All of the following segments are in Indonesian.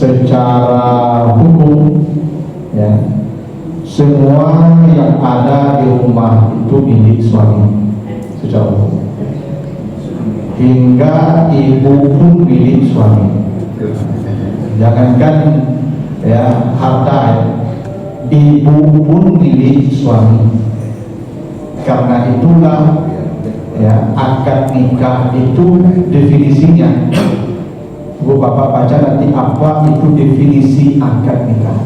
secara hukum ya, semua yang ada di rumah itu milik suami secara hukum, hingga ibu pun milik suami. Jangankan ya harta ya, ibu pun milik suami. Karena itulah ya akad nikah itu definisinya, Bu Bapak baca nanti apa itu definisi akad nikah.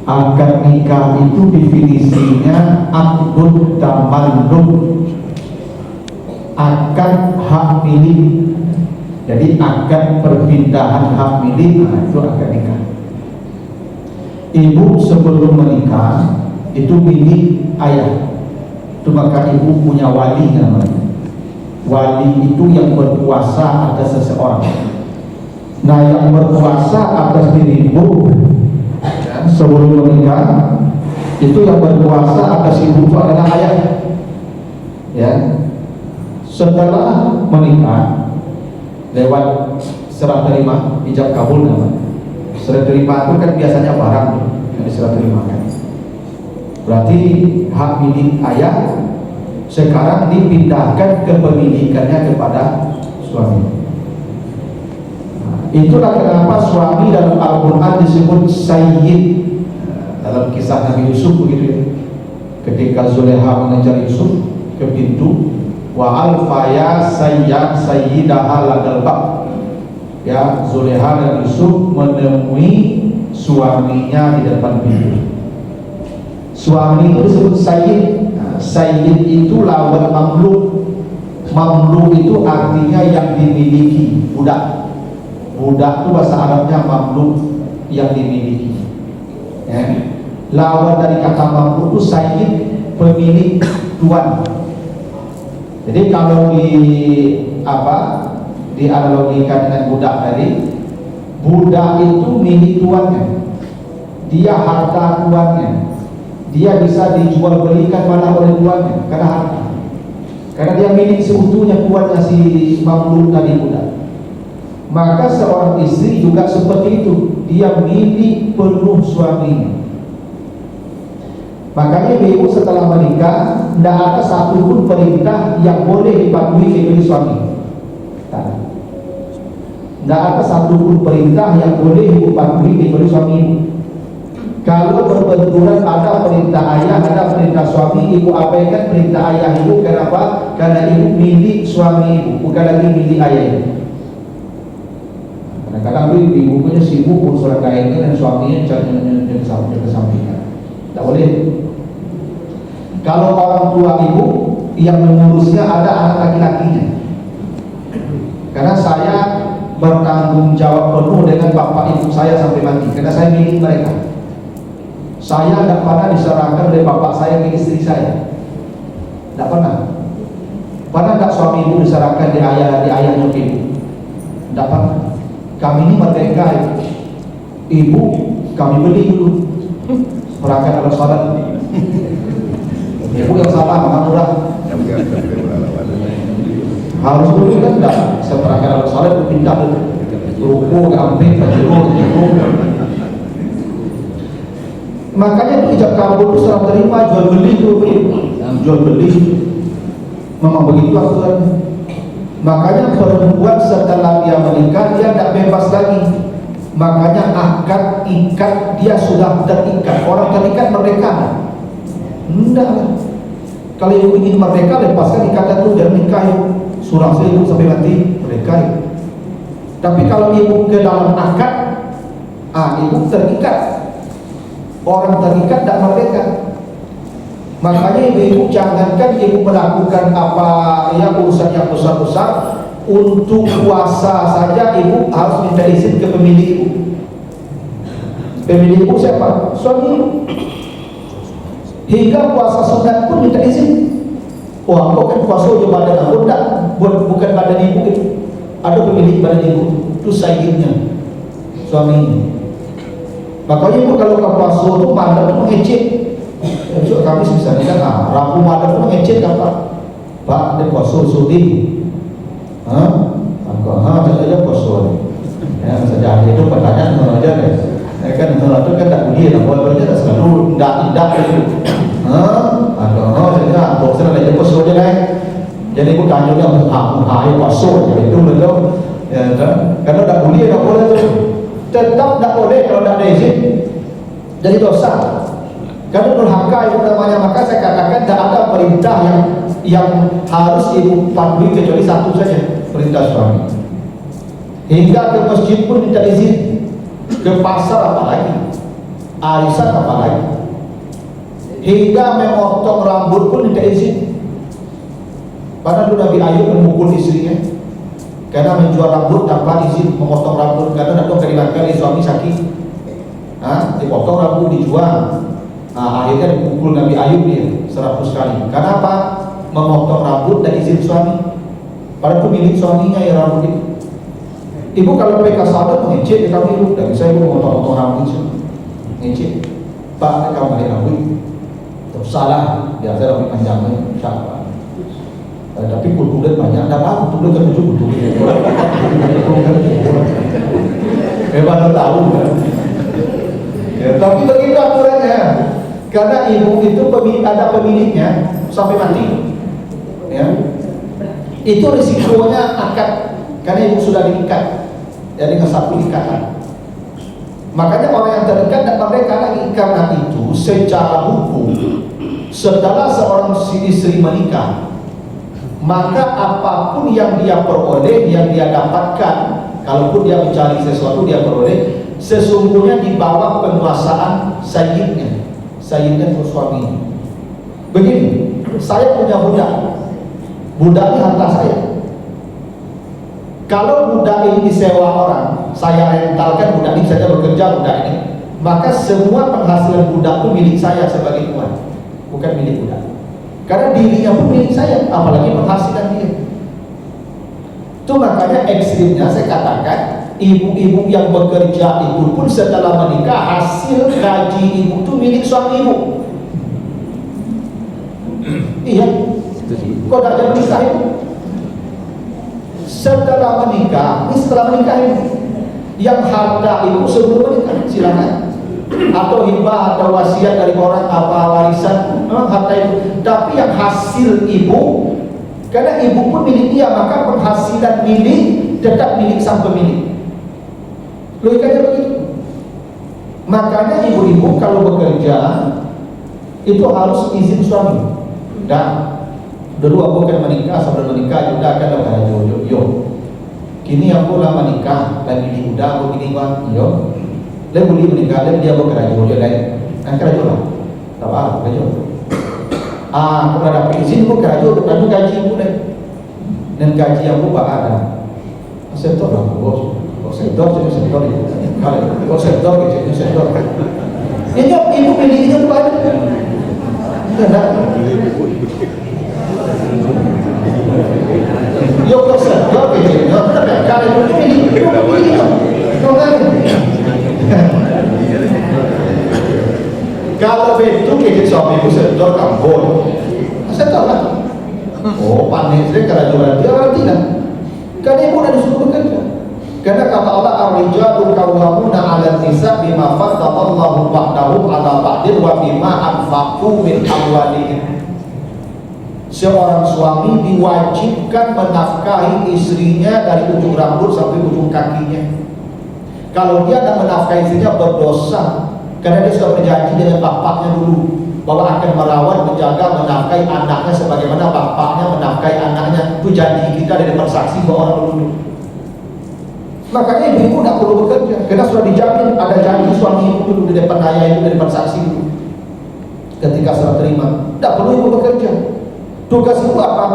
Akad nikah itu definisinya akdun tamalluk, akad hak milik. Jadi akad perpindahan hak milik, itu akad nikah. Ibu sebelum menikah itu milik ayah, itu maka ibu punya wali namanya. Wali itu yang berkuasa atas seseorang. Nah, yang berkuasa atas diri ibu ya, sebelum menikah itu yang berkuasa atas ibu itu adalah ayah. Ya, setelah menikah lewat serah terima ijab kabul namanya. Serah terima itu kan biasanya barang yang diserah terimakan. Berarti hak milik ayah sekarang dipindahkan kepemilikannya kepada suami. Itulah kenapa suami dalam Al-Quran disebut Sayyid. Dalam kisah Nabi Yusuf begitu ya. Ketika Zulekha mengejar Yusuf ke pintu, wa alfaya sayyidaha ladal bab. Ya, Zulekha dan Yusuf menemui suaminya di depan pintu. Suami itu disebut Sayyid. Sayyid itu lawan mamluk. Mamluk itu artinya yang dimiliki, budak. Budak itu bahasa Arabnya mamluk, yang dimiliki ya. Lawan dari kata mamluk itu sayyid, pemilik, tuan. Jadi kalau dianalogikan dengan budak tadi, budak itu milik tuannya, dia harta tuannya, dia bisa dijual belikan mana oleh tuannya karena harta, karena dia milik seutuhnya tuannya si mamluk tadi, budak. Maka seorang istri juga seperti itu, dia milik penuh suaminya. Makanya ibu setelah menikah tidak ada satu pun perintah yang boleh dipatuhi kecuali suami. Tidak ada satu pun perintah yang boleh ibu patuhi kecuali suami ibu. Kalau berbenturan ada perintah ayah, ada perintah suami, ibu abaikan perintah ayah ibu. Kenapa? Karena ibu milik suami ibu, bukan lagi milik ayah ibu. Kadang-kadang ibu punya sibuk urusan kainnya dan suaminya jangan kesampingkan. Tidak boleh. Kalau orang tua ibu yang mengurusnya ada anak laki-lakinya. Karena saya bertanggung jawab penuh dengan bapak ibu saya sampai mati, karena saya milik mereka. Saya tidak pernah diserahkan oleh bapak saya ke istri saya. Tidak pernah. Pernah tidak suami ibu diserahkan di ayahnya ibu? Tidak pernah. Kami ini merdeka, ibu kami beli dulu perangkat alat sholat. Ibu yang salah, maka murah. Harus dulu kan enggak, seperangkat alat sholat pindah ruku, gamping, baju. Makanya itu ijab kabul itu serah terima, jual beli itu, jual beli. Memang begitu aturannya. Makanya perempuan setelah dia menikah dia tidak bebas lagi. Makanya akad ikat dia sudah terikat. Orang terikat merdeka? Tidak. Kalau ibu ingin merdeka, lepaskan ikatan itu dan nikah. Surah saya ibu sampai mati merdeka. Tapi kalau ibu ke dalam akad, ibu terikat. Orang terikat tidak merdeka. Makanya ibu jangankan ibu melakukan apa ya urusan yang besar-besar, untuk puasa saja ibu harus minta izin ke pemilik ibu. Pemilik ibu siapa? Suami ibu. Hingga puasa sunat pun minta izin. Wah, kok kan puasa di badan aku? Tidak, bukan badan ibu itu. Ada pemilik badan ibu, itu sayyidnya, suaminya. Makanya ibu kalau ke puasa itu malam itu mengecek. Besok Kamis bisa nikah, Rabu malam itu mengecek apa? Pak, dia puasa sudi. Aku, saja puasa. Ya, saja itu pertanyaan aja kan itu kan tak boleh lah, boleh tak selalu tidak itu. Jadi bos saya lagi bos saja kan. Jadi aku tanya dia muha pasal itu betul. Ya kan? Kalau tak boleh tu. Tetap tak boleh kalau tak ada izin. Jadi dosa. Kalau durhaka itu namanya, maka saya katakan tak ada perintah yang harus ibu patuhi kecuali satu saja, perintah suami. Hingga ke masjid pun minta izin, ke pasar apalagi, arisan apalagi, hingga memotong rambut pun minta izin. Padahal Nabi Ayub memukul istrinya karena menjual rambut tanpa izin, memotong rambut karena nak kali suami sakit. Dipotong rambut dijual. Akhirnya dipukul Nabi Ayub dia 100 kali. Kenapa? Memotong rambut dan izin suami. Padahal pemilik suaminya yang rambut itu. Ibu kalau PK sadar mengecek dia kami ibu, dan saya ibu memotong rambut sih, ngecek. Pak, kamu balik rambut, terus salah. Biasa rambut panjangnya, siapa? Tapi kulit banyak, dah tahu kulit kan lucu kulit. Hebat tahu kan? Ya, tapi begitu aturannya. Karena ibu itu ada pemiliknya sampai mati, ya. Itu risikonya akad, karena ibu sudah diikat, jadi ngesapu ikatan. Makanya orang yang terikat dan mereka lagi, karena itu secara hukum setelah seorang istri menikah, maka apapun yang dia peroleh, yang dia dapatkan, kalaupun dia mencari sesuatu dia peroleh, sesungguhnya di bawah penguasaan sayyidnya suami. Begini, saya punya budak ini harta saya. Kalau budak ini disewa orang, saya rentalkan budak ini saja bekerja budak ini, maka semua penghasilan budak itu milik saya sebagai tuan, bukan milik budak. Karena dirinya pun milik saya, apalagi penghasilan dia. Itu makanya ekstrimnya saya katakan, ibu-ibu yang bekerja itu pun setelah menikah, hasil gaji ibu itu milik suami ibu. Iya, kok tak ada menikah itu? Setelah menikah ini, yang harta ibu sebelum menikah silakan, atau hibah atau wasiat dari orang, apa warisan, harta itu. Tapi yang hasil ibu, karena ibu pun milik dia, maka penghasilan milik tetap milik sang pemilik. Logikanya begitu. Makanya ibu-ibu kalau bekerja itu harus izin suami. Dan dulu aku akan menikah, sebelum menikah juga akan ada yo. Kini aku lah menikah, lagi di udah aku gini bang, yo. Dia boleh menikah, dia bekerja yo lain. Kerja lah, tak apa kerja. Aku dah dapat izin aku kerja, tapi gaji aku deh. Dan gaji aku pak ada. Sektor lah bos. Sektor itu sektor itu. Kalau sektor itu sektor. Ini ibu pilih itu apa? Yo kok sektor itu. Kalau ibu pilih itu. Kalau begitu kita suami ibu sektor kampung. Sektor lah. Oh panik saya kerja jualan dia orang tidak. Karena ibu dah disuruh bekerja. Karena kata Allah ar-rijalu qawwamuna 'alan nisa bima faddalallahu ba'dahum 'ala ba'din wa bima anfaqu min amwalihim. Seorang suami diwajibkan menafkahi istrinya dari ujung rambut sampai ujung kakinya. Kalau dia tak menafkahi istrinya berdosa, karena dia sudah berjanji dengan bapaknya dulu bahwa akan merawat, menjaga, menafkahi anaknya sebagaimana bapaknya menafkahi anaknya. Itu janji kita dari bersaksi bahwa orang dulu. Makanya ibu tak perlu bekerja, karena sudah dijamin, ada janji suami ibu dulu di depan ayah ibu, di depan saksi ibu. Ketika serah terima, tak perlu ibu bekerja. Tugas ibu apa?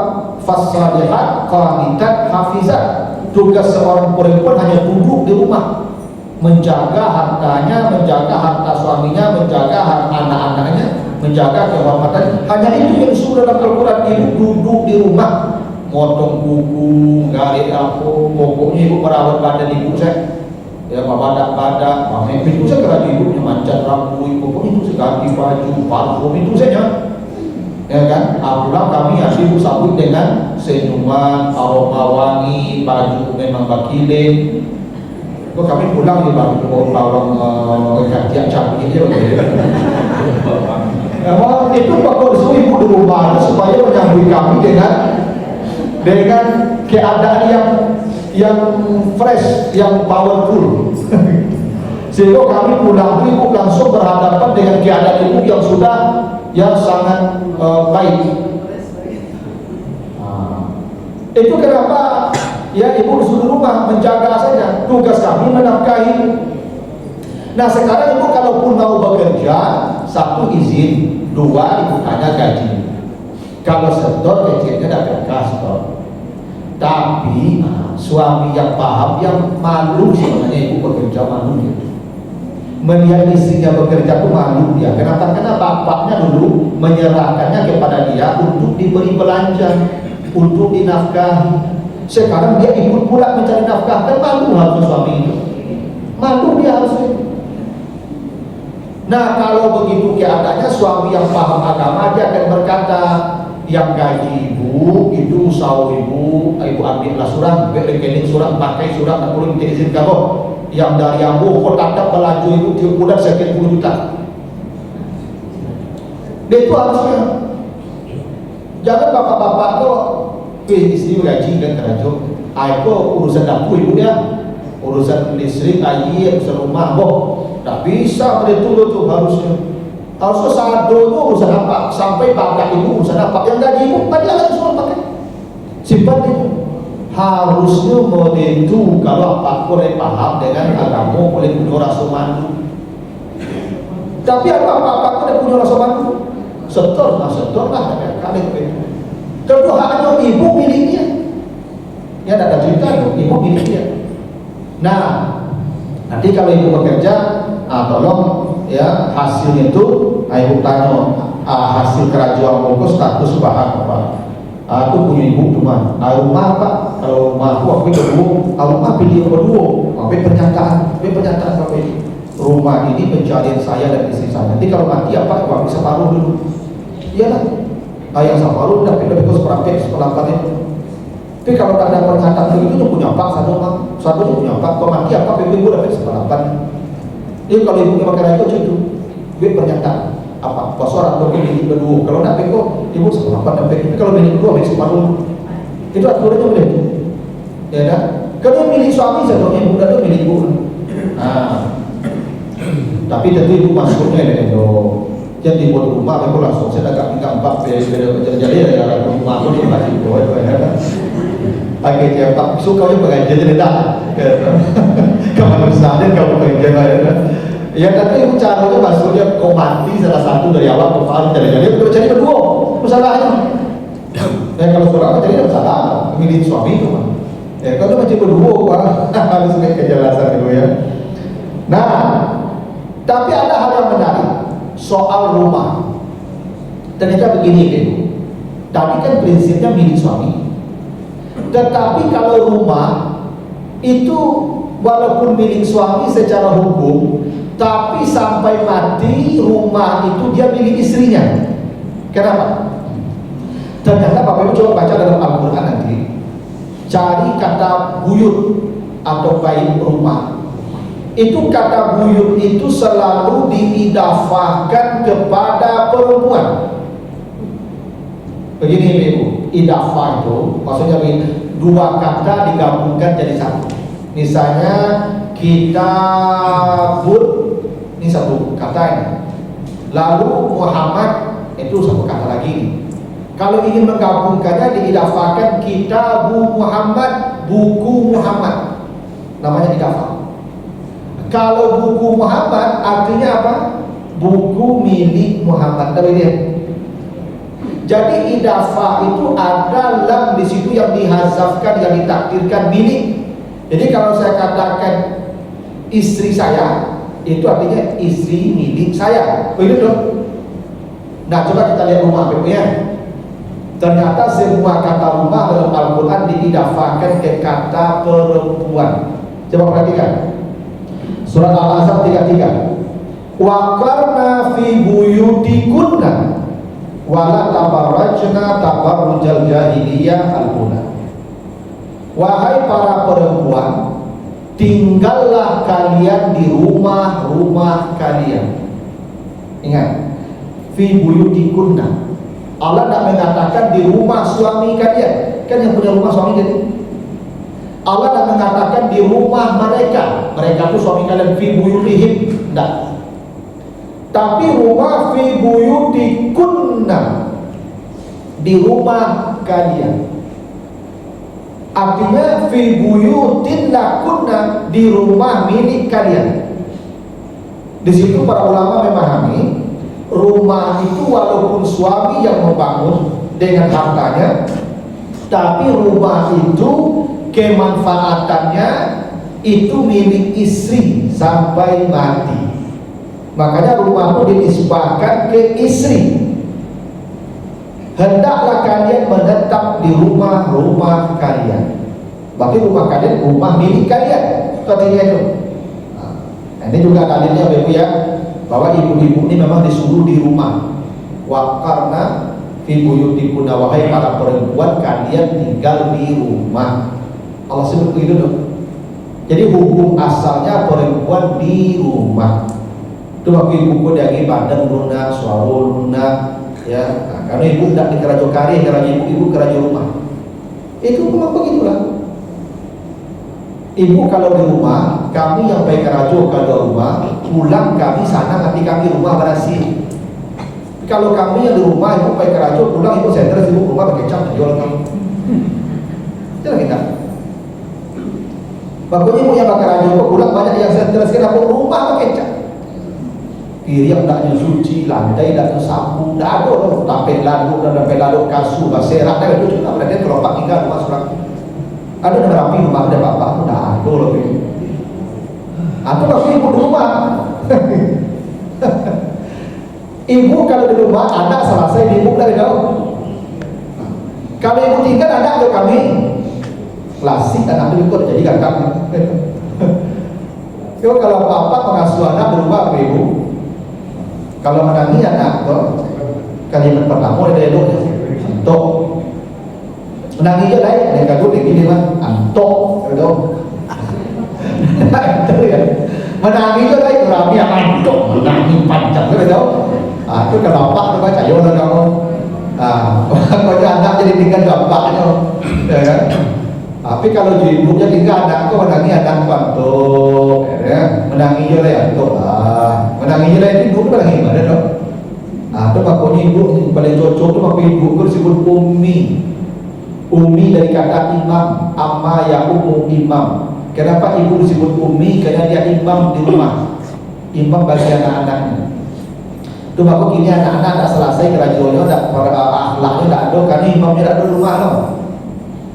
Fasalihat, qanitat, hafizat. Tugas seorang perempuan hanya duduk di rumah, menjaga hartanya, menjaga harta suaminya, menjaga harta anak-anaknya, menjaga kehormatan. Hanya itu yang disuruh dalam Al-Quran. Ibu duduk di rumah, motong kuku, garis apa, pokoknya ibu merawat badan ibu saya. Ya, badak-badak, ibu saya kerja ibu mancat rambut, pokoknya itu saya ganti baju, parfum itu saja. Ya kan? Pulang kami ibu sambut dengan senyuman, aroma wangi, baju memang bakilin. Kok kami pulang di bawang kajian campur ini itu Pak Korsu ibu di rumah supaya menyambut kami dengan keadaan yang fresh, yang powerful. Sehingga kami pulang ibu langsung berhadapan dengan keadaan ibu yang sudah sangat baik. Itu kenapa ya ibu disuruh rumah menjaga saja, tugas kami menafkahi. Nah sekarang ibu kalaupun mau bekerja, satu izin, dua ibu tanya gaji. Kalau setor gajinya dapat kastor. Tapi suami yang paham, yang malu sebenarnya ibu bekerja malu gitu. Melihat istrinya bekerja itu malu dia. Kenapa? Karena bapaknya dulu menyerahkannya kepada dia untuk diberi belanja, untuk dinafkahi. Sekarang dia ikut pula mencari nafkah, kan malu harus suami itu. Malu dia harusnya. Nah kalau begitu keadaannya, suami yang paham agama dia akan berkata, yang gaji ibu itu usaha ibu ambillah surat, rekening surat, pakai surat, tak perlu minta izin kamu. Yang dari ambu kau tetap belanja ibu tiap bulan sekian puluh juta. Dia itu harusnya. Jangan bapak-bapak kok istri gaji dan kerja. Aku urusan dapur ibu dia, urusan listrik, air, urusan rumah, tak bisa begitu tuh harusnya. Harusnya saldo itu urusan apa? Sampai bapak ibu urusan apa? Yang gaji ibu, dia lagi suruh pakai. Simpan itu. Harusnya model itu kalau Pak boleh paham dengan agama, boleh punya rasa malu. Tapi apa boleh punya rasa malu? Setor lah kali itu. Kedua hanya ibu miliknya. Ya ada cerita ibu miliknya. Nah, nanti kalau ibu bekerja, tolong ya hasilnya itu ibu tanya hasil kerajaan bungkus status bahan apa. Aku punya ibu cuma rumah Pak, kalau rumah aku dulu, rumah pilih berdua, pernyataan sampai rumah ini pencarian saya dan istri saya. Nanti kalau mati apa? Aku bisa paruh dulu. Iyalah, yang separuh udah pindah ke seperempat itu. Tapi kalau tak ada pernyataan begitu tuh punya Pak satu punya Pak. Kalau mati apa? Ibu dapat seperempat. Jadi kalau ibu pakai itu duit pernyataan. Apa orang berpilih berdua, kalau nak kok ibu seperempat dapat, tapi kalau milik berdua milik separuh, itu aturannya boleh, ya dah. Kalau milik suami sedang ibu dah milik ibu. Tapi tentu ibu masuknya itu, jadi buat rumah aku langsung saya agak minta 4 jadi ya rumah aku dikasih boleh, ya dah. Pakai siapa suka juga pengajian jadi dah, kemanusiaan kamu pengajian ya. Ya tapi itu caranya maksudnya kau mati salah satu dari awal kau harus jadi cari berdua masalahnya. Kalau surat jadi tidak masalah, milik suami itu mah. Kalau macam berdua harus make kejelasan dulu ya. Nah, tapi ada hal yang menarik soal rumah. Ternyata begini Ibu. Tadi kan prinsipnya milik suami. Tetapi kalau rumah itu walaupun milik suami secara hukum, tapi sampai mati rumah itu dia milik istrinya. Kenapa? Ternyata Bapak Ibu coba baca dalam Al-Quran nanti, cari kata buyut atau bait rumah. Itu kata buyut itu selalu diidafahkan kepada perempuan. Begini Ibu, idafah itu maksudnya dua kata digabungkan jadi satu. Misalnya kitabun, ini satu kata ini. Lalu Muhammad itu satu kata lagi. Kalau ingin menggabungkannya diidafahkan kitabu Muhammad, buku Muhammad, namanya idafah. Kalau buku Muhammad artinya apa? Buku milik Muhammad. Tahu dia? Jadi idafah itu ada lam di situ yang dihazafkan, yang ditakdirkan milik. Jadi kalau saya katakan istri saya, itu artinya istri milik saya. Begitu dong? Nah coba kita lihat rumah ya. Ternyata semua kata rumah dalam Al-Quran diidafahkan ke kata perempuan. Coba perhatikan Surat Al-Ahzab 33. Wa qarna fi buyutikunna wala tabarrajna tabarrujal jahiliyah al-ula. Wahai para perempuan, tinggallah kalian di rumah-rumah kalian. Ingat, fi buyutikunna. Allah tak mengatakan di rumah suami kalian. Kan yang punya rumah suami jadi. Allah tak mengatakan di rumah mereka. Mereka itu suami kalian, fi buyutihim. Tidak. Tapi rumah fi buyutikunna, di rumah kalian. Artinya fi buyutin lakunna, di rumah milik kalian. Di situ para ulama memahami rumah itu walaupun suami yang membangun dengan hartanya, tapi rumah itu kemanfaatannya itu milik istri sampai mati. Makanya rumah itu dinisbahkan ke istri. Hendaklah kalian menetap di rumah-rumah kalian. Berarti rumah kalian rumah milik kalian. Katanya itu. Nah, ini juga dalilnya Bapak ya, bahwa ibu-ibu ini memang disuruh di rumah. Wa qarna fi buyutikunna, wahai para perempuan kalian tinggal di rumah. Allah sebut begitu dong. Jadi hukum asalnya perempuan di rumah. Itu waktu ibuku dari badan lunak, suara lunak, ya. Nah, karena ibu tidak di kerajo kari, karena ibu kerajo rumah. Itu memang begitulah. Ibu kalau di rumah, kami yang baik kerajo kalau rumah, pulang kami sana nanti kami rumah berhasil. Kalau kami yang di rumah, ibu baik kerajo, pulang ibu senter, ibu rumah pakai cap jual kamu. Jangan kita. Pokoknya ibu yang pakai kerajo, pulang banyak yang senter, sekarang rumah pakai cap. Piring tak nyuci, lantai tak nyasapu, tak ada loh. Tapet laduk dan tapet laduk kasur, baserak dan itu juga berarti kelopak tinggal rumah seorang. Ada yang rapi rumah ada bapak tu dah ada loh. Atau masih ibu di rumah. Ibu kalau di rumah anak selesai di ibu dari jauh. Kalau ibu tinggal anak ke kami, klasik anak itu jadi gagap. Kalau bapak mengasuh anak di rumah ke ibu. Kalau menangi anak tuh kalimat pertama dia dulu antok menangi je lain dia kagum begini mah antok gitu itu ya menangi je lain rami yang antok menangi panjang gitu itu kalau bapak tu baca yo lah kamu kalau anak jadi tinggal bapaknya ya kan. Tapi kalau ibunya tinggal anak kau menangi anak pantuk, ya, menangi je lah antuk menangi je lah itu ibu menangi mana dong? Itu makanya ibu paling cocok tu makanya ibu tu disebut ummi. Ummi dari kata imam, amma ya ummu imam. Kenapa ibu disebut ummi? Karena dia imam di rumah, imam bagi anak-anaknya. Tu makanya kini anak-anak tak selesai kerajuannya, tak akhlaknya tak ada, karena imamnya tak ada rumah loh.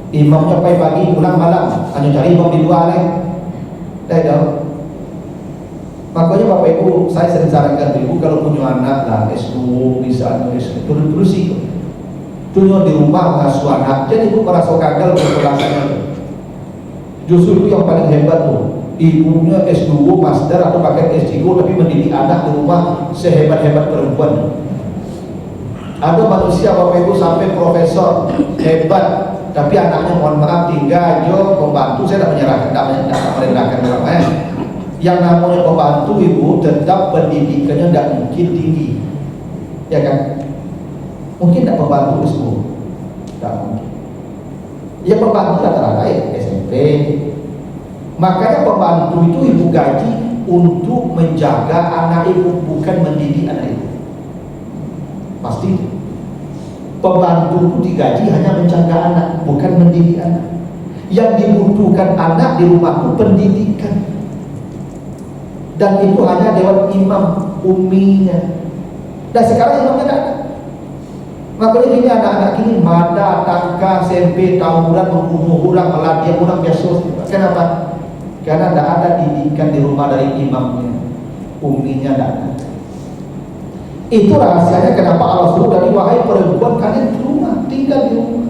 Imamnya pagi pulang malam, hanya cari imam di luar dah dah. Makanya Bapak Ibu, saya sering sarankan ibu kalau punya anak lah S2 bisa S2 terus itu. Tujuan di rumah mengasuh anak, jadi ibu merasa gagal berpelaksana. Justru itu yang paling hebat tuh. Ibunya S2, master atau pakai S3 tapi mendidik anak di rumah sehebat-hebat perempuan. Ada manusia Bapak Ibu sampai profesor hebat. Tapi anaknya mohon maaf tinggal aja pembantu, saya tak menyerahkan, tak merendahkan orang. Yang namanya pembantu ibu tetap pendidikannya tidak mungkin tinggi, ya kan? Mungkin tak pembantu semua, tak mungkin. Ya pembantu rata-rata ya SMP. Makanya pembantu itu ibu gaji untuk menjaga anak ibu, bukan mendidik anak ibu. Pasti. Pembantu itu digaji hanya menjaga anak, bukan mendidik anak. Yang dibutuhkan anak di rumah itu pendidikan. Dan itu hanya dewan imam umminya. Dan sekarang imamnya tak ada. Makanya ini anak-anak ini mada, tangka, SMP, tawuran, membunuh orang, meladiah orang biasa. Kenapa? Karena tidak ada didikan di rumah dari imamnya, umminya tidak ada. Itu rahasianya kenapa Allah suruh dari wahai perempuan kalian di rumah, tinggal di rumah.